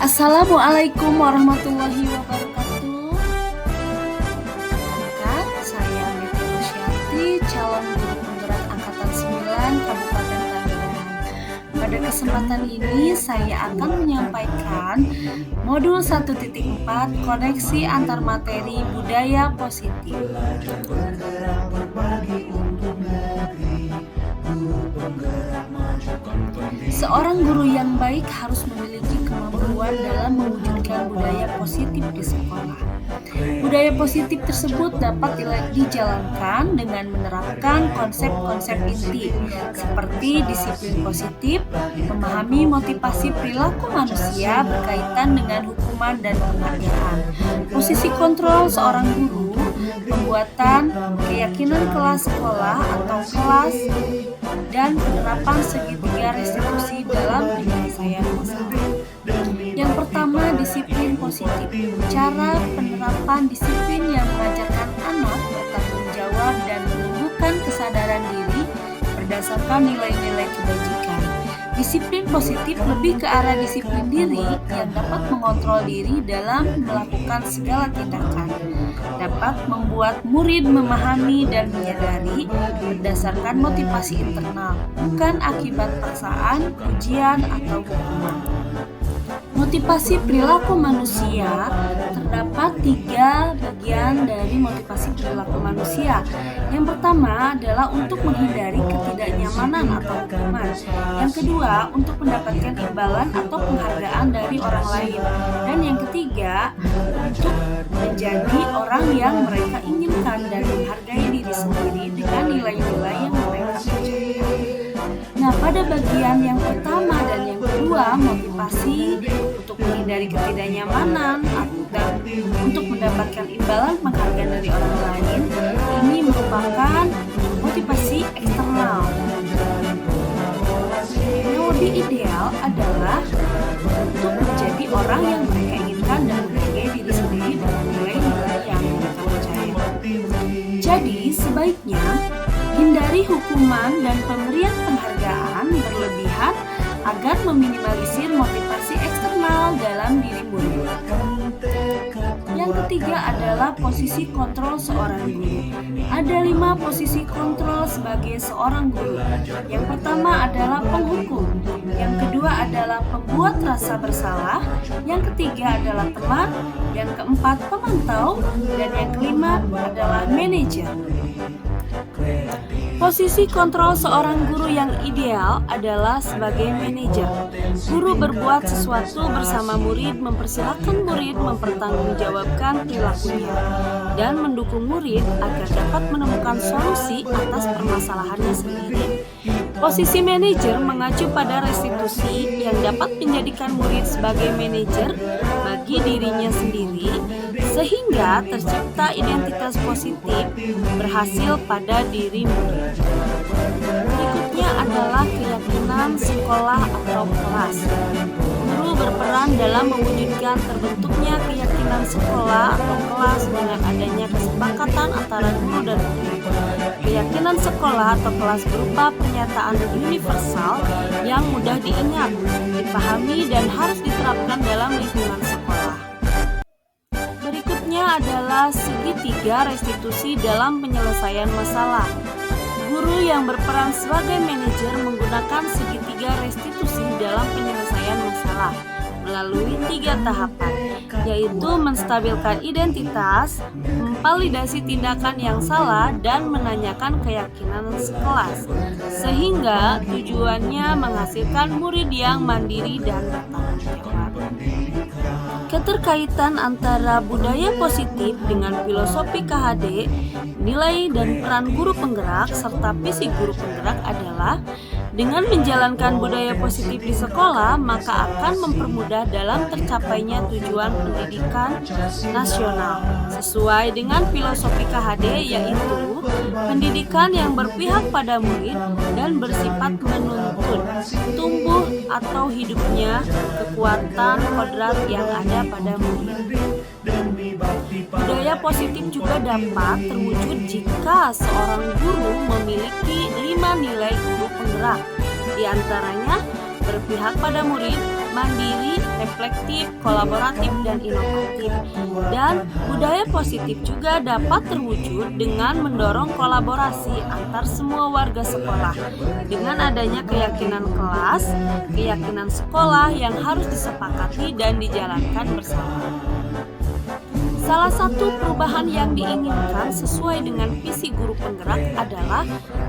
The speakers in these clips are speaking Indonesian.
Assalamualaikum warahmatullahi wabarakatuh. Perkenalkan, saya Meti Rusyanti, calon guru penggerak Angkatan 9 Kabupaten Tangerang. Pada kesempatan ini, saya akan menyampaikan modul 1.4 koneksi antar materi budaya positif. Seorang guru yang baik harus memiliki kemampuan dalam mewujudkan budaya positif di sekolah. Budaya positif tersebut dapat dijalankan dengan menerapkan konsep-konsep inti seperti disiplin positif, memahami motivasi perilaku manusia berkaitan dengan hukuman dan penghargaan. Posisi kontrol seorang guru, pembuatan keyakinan kelas sekolah atau kelas, dan penerapan segitiga restitusi dalam penyelesaian masalah. Yang pertama, disiplin positif. Cara penerapan disiplin yang mengajarkan anak bertanggung jawab dan menumbuhkan kesadaran diri berdasarkan nilai-nilai kebajikan. Disiplin positif lebih ke arah disiplin diri yang dapat mengontrol diri dalam melakukan segala tindakan, dapat membuat murid memahami dan menyadari berdasarkan motivasi internal, bukan akibat paksaan, ujian, atau hukuman. Motivasi perilaku manusia. Terdapat 3 bagian dari motivasi perilaku manusia. Yang pertama adalah untuk menghindari ketidaknyamanan atau hukuman. Yang kedua, untuk mendapatkan imbalan atau penghargaan dari orang lain. Dan yang ketiga, untuk menjadi orang yang mereka inginkan dan menghargai diri sendiri dengan nilai-nilai yang mereka percaya. Nah, pada bagian yang pertama dan yang kedua, motivasi untuk menghindari ketidaknyamanan dan untuk mendapatkan imbalan penghargaan dari orang lain, ini merupakan motivasi eksternal. Yang lebih ideal adalah untuk menjadi orang yang mereka inginkan dan menghargai diri sendiri dengan nilai-nilai yang mereka percaya. Jadi, sebaiknya hindari hukuman dan pemberian penghargaan berlebihan agar meminimalisir motivasi eksternal dalam diri murid. Yang ketiga adalah posisi kontrol seorang guru. Ada 5 posisi kontrol sebagai seorang guru. Yang pertama adalah penghukum, yang kedua adalah pembuat rasa bersalah, yang ketiga adalah teman, yang keempat pemantau, dan yang kelima adalah manajer. Posisi kontrol seorang guru yang ideal adalah sebagai manajer. Guru berbuat sesuatu bersama murid, mempersilahkan murid mempertanggungjawabkan perilakunya, dan mendukung murid agar dapat menemukan solusi atas permasalahannya sendiri. Posisi manajer mengacu pada restitusi yang dapat menjadikan murid sebagai manajer bagi dirinya sendiri, sehingga tercipta identitas positif berhasil pada diri murid. Berikutnya adalah keyakinan sekolah atau kelas. Guru berperan dalam mewujudkan terbentuknya keyakinan sekolah atau kelas dengan adanya kesepakatan antara guru dan murid. Keyakinan sekolah atau kelas berupa pernyataan universal yang mudah diingat, dipahami, dan harus diterapkan dalam lingkungan sekolah. Berikutnya adalah segitiga restitusi dalam penyelesaian masalah. Guru yang berperan sebagai manajer menggunakan segitiga restitusi dalam penyelesaian masalah melalui 3 tahapan, yaitu menstabilkan identitas, memvalidasi tindakan yang salah, dan menanyakan keyakinan sekelas, sehingga tujuannya menghasilkan murid yang mandiri dan bertanggung jawab. Keterkaitan antara budaya positif dengan filosofi KHD, nilai dan peran guru penggerak, serta visi guru penggerak adalah dengan menjalankan budaya positif di sekolah, maka akan mempermudah dalam tercapainya tujuan pendidikan nasional sesuai dengan filosofi KHD, yaitu pendidikan yang berpihak pada murid dan bersifat menuntun tumbuh atau hidupnya kekuatan kodrat yang ada pada murid. Budaya positif juga dapat terwujud jika seorang guru memiliki 5 nilai guru penggerak, di antaranya berpihak pada murid, mandiri, reflektif, kolaboratif, dan inovatif. Dan budaya positif juga dapat terwujud dengan mendorong kolaborasi antar semua warga sekolah dengan adanya keyakinan kelas, keyakinan sekolah yang harus disepakati dan dijalankan bersama. Salah satu perubahan yang diinginkan sesuai dengan visi guru penggerak adalah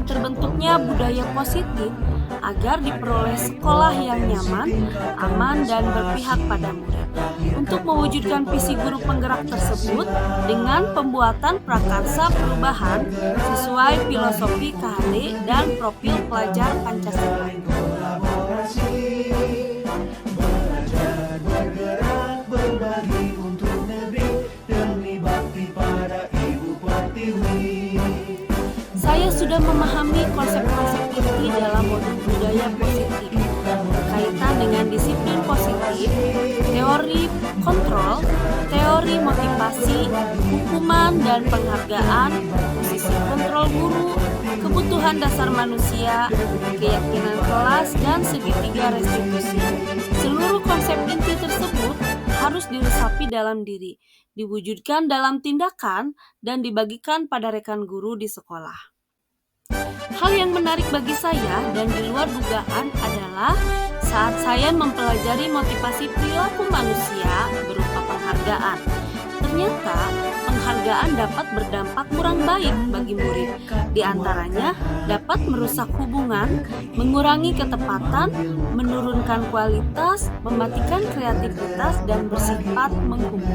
terbentuknya budaya positif agar diperoleh sekolah yang nyaman, aman, dan berpihak pada murid. Untuk mewujudkan visi guru penggerak tersebut dengan pembuatan prakarsa perubahan sesuai filosofi KHD dan profil pelajar Pancasila. Saya sudah memahami konsep-konsep inti dalam modul budaya positif berkaitan dengan disiplin positif, teori kontrol, teori motivasi, hukuman dan penghargaan, posisi kontrol guru, kebutuhan dasar manusia, keyakinan kelas, dan segitiga restitusi. Seluruh konsep inti tersebut harus diresapi dalam diri, diwujudkan dalam tindakan, dan dibagikan pada rekan guru di sekolah. Hal yang menarik bagi saya dan di luar dugaan adalah saat saya mempelajari motivasi perilaku manusia berupa penghargaan. Ternyata penghargaan dapat berdampak kurang baik bagi murid. Di antaranya dapat merusak hubungan, mengurangi ketepatan, menurunkan kualitas, mematikan kreativitas, dan bersifat menghukum.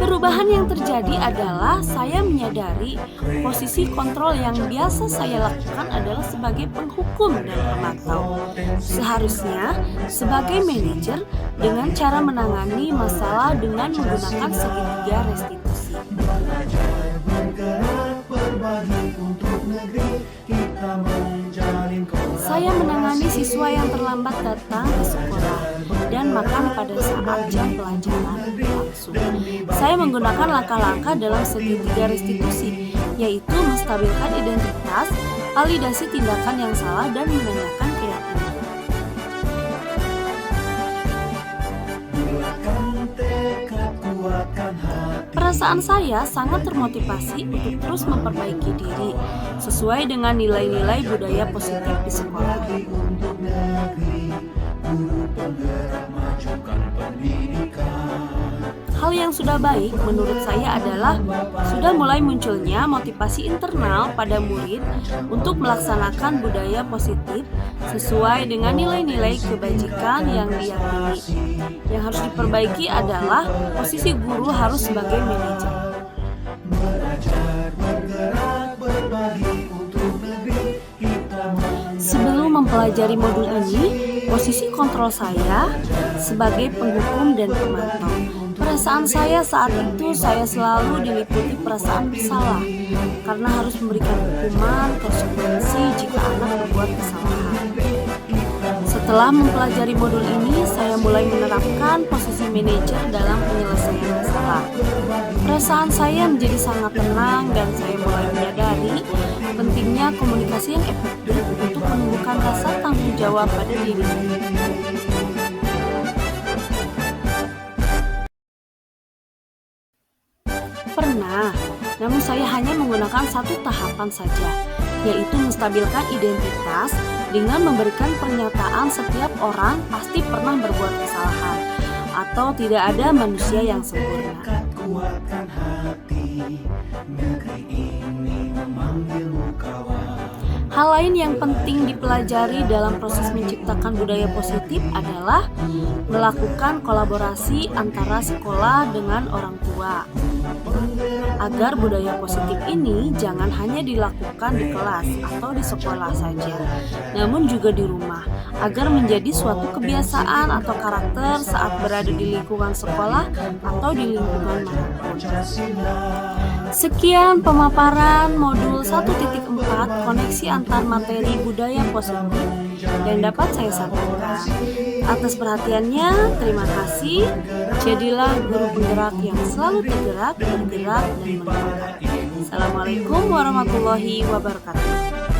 Perubahan yang terjadi adalah saya menyadari posisi kontrol yang biasa saya lakukan adalah sebagai penghukum dan pemantau. Seharusnya sebagai manajer dengan cara menangani masalah dengan menggunakan segitiga restitusi. Saya menangani siswa yang terlambat datang ke sekolah dan makan pada saat jam pelajaran berlangsung. Saya menggunakan langkah-langkah dalam segitiga restitusi, yaitu menstabilkan identitas, validasi tindakan yang salah, dan menanyakan keyakinan. Perasaan saya sangat termotivasi untuk terus memperbaiki diri sesuai dengan nilai-nilai budaya positif di sekolah. Hal yang sudah baik menurut saya adalah sudah mulai munculnya motivasi internal pada murid untuk melaksanakan budaya positif sesuai dengan nilai-nilai kebajikan yang diyakini. Yang harus diperbaiki adalah posisi guru harus sebagai manajer. Sebelum mempelajari modul ini, posisi kontrol saya sebagai penghukum dan pemantau. Perasaan saya saat itu saya selalu diliputi perasaan bersalah karena harus memberikan hukuman konsekuensi jika anak berbuat kesalahan. Setelah mempelajari modul ini, saya mulai menerapkan posisi manajer dalam penyelesaian masalah. Perasaan saya menjadi sangat tenang dan saya mulai menyadari pentingnya komunikasi yang efektif untuk menumbuhkan rasa tanggung jawab pada diri. Pernah, namun saya hanya menggunakan satu tahapan saja, yaitu menstabilkan identitas dengan memberikan pernyataan setiap orang pasti pernah berbuat kesalahan atau tidak ada manusia yang sempurna. Hal lain yang penting dipelajari dalam proses menciptakan budaya positif adalah melakukan kolaborasi antara sekolah dengan orang tua. Agar budaya positif ini jangan hanya dilakukan di kelas atau di sekolah saja, namun juga di rumah, agar menjadi suatu kebiasaan atau karakter saat berada di lingkungan sekolah atau di lingkungan manapun. Sekian pemaparan modul 1.4 koneksi antar materi budaya positif. yang dapat saya sampaikan. Atas perhatiannya, terima kasih. Jadilah guru penggerak yang selalu tergerak, bergerak, dan menerangkan. Assalamualaikum warahmatullahi wabarakatuh.